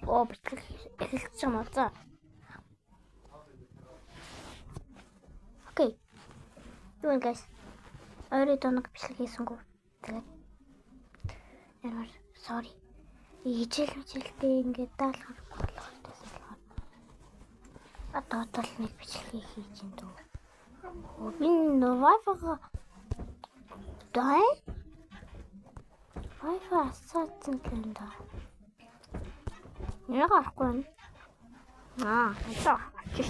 Оо бичлэг эхэлж юм аа. За. Окей. Юу вэ guys? Орой доног бичлэг хийсэнгүү. Тэгээд ямар sorry. Ижил-ижilтэй ингээд даалгавар болох гэсэн. Одоо нэг бичлэг хийж ин дөө. Би Wi-Fi дай. Wi-Fi асаацсан юм да. Яа гарахгүй. Это чиш.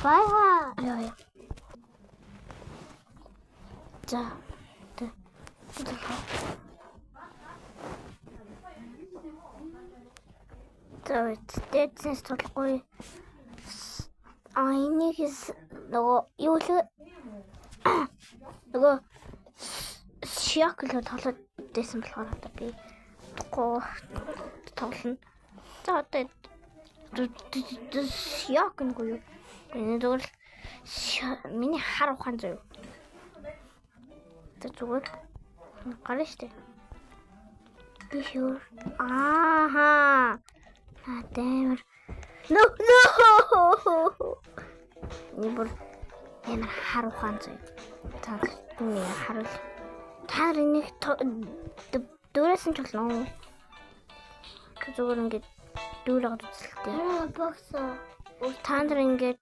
Wi-Fi. Яа. За. Тэтэс толгой. Энийг нөгөө юу л нөгөө шоколад толоод дэсэн болохоор одоо би тоглоно. За одоо шоколад юу? Энэ зөвл миний хар ухаан зөө. Тэ зүгээр гарна штэ. Би шүүр. Ааха. Адэмэр. No. Нибор ямар хар ухаан зөө. Та миний харуул. Та энийг дөрөөсөн ч болно. Зүгээр ингээд дүүрээд үзэлтэй. Боксоо. Та нар ингээд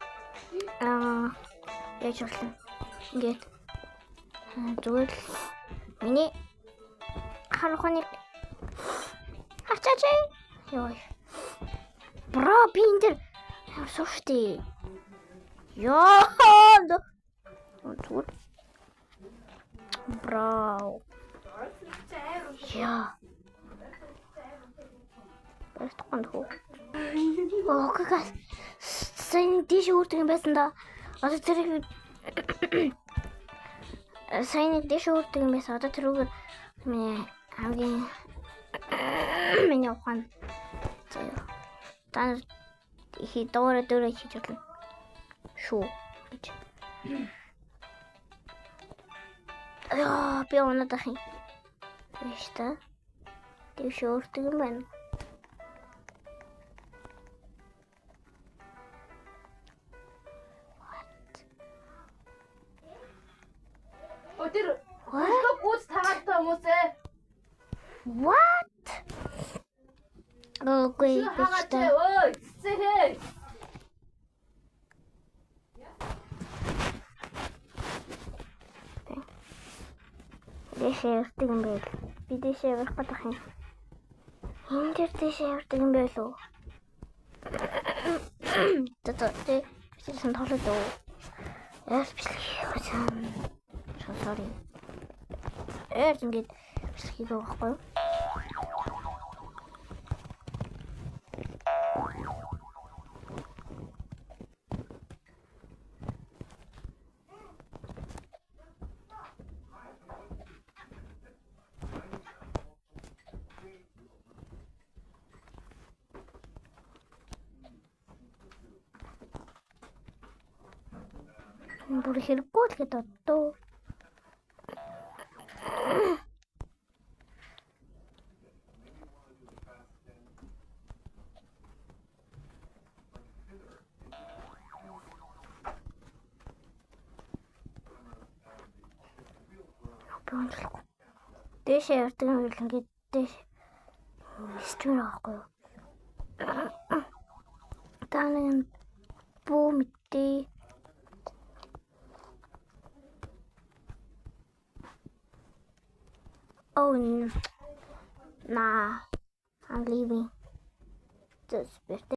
яаж болно? Ингээд зүгээр миний хар ухааныг хачаач. Йой. Бро би энэ дэр сууштай. Ёо. Зүгээр. Бро. Яа. Бastхан хөө. Оо газ. Сайн диш үрдэг юм байсан да. Одоо тэр сайн диш үрдэг юм байсан. Одоо тэрүүгээр миний хамгийн миний ухаан. Та хи дөрөв хийж болно. Шүү. Яа, би унаад ахин. Эшта. Тэг шөөрдөг юм байна. Өдөр гүйц тагаартай хүмүүс ээ. What? Окей, Хагаатай ой, цэхээ. Дэшээ өртөг юм байл. Би дэшээ өрөх гэдэг юм. Энэ дээр дэшээ өртөг юм байл уу? Тэ бисэн толоод уу. Яс бичлэг хийсэн. Sorry. Ингээд бичлэг хийх байхгүй юу? Бүр хэрэггүй л гэдэг одоо. Дэшээ явдаг юм бол ингээд дэш стрим авахгүй юу? Тааны бүү мэдээ. Oh, nah, I'm leaving. Just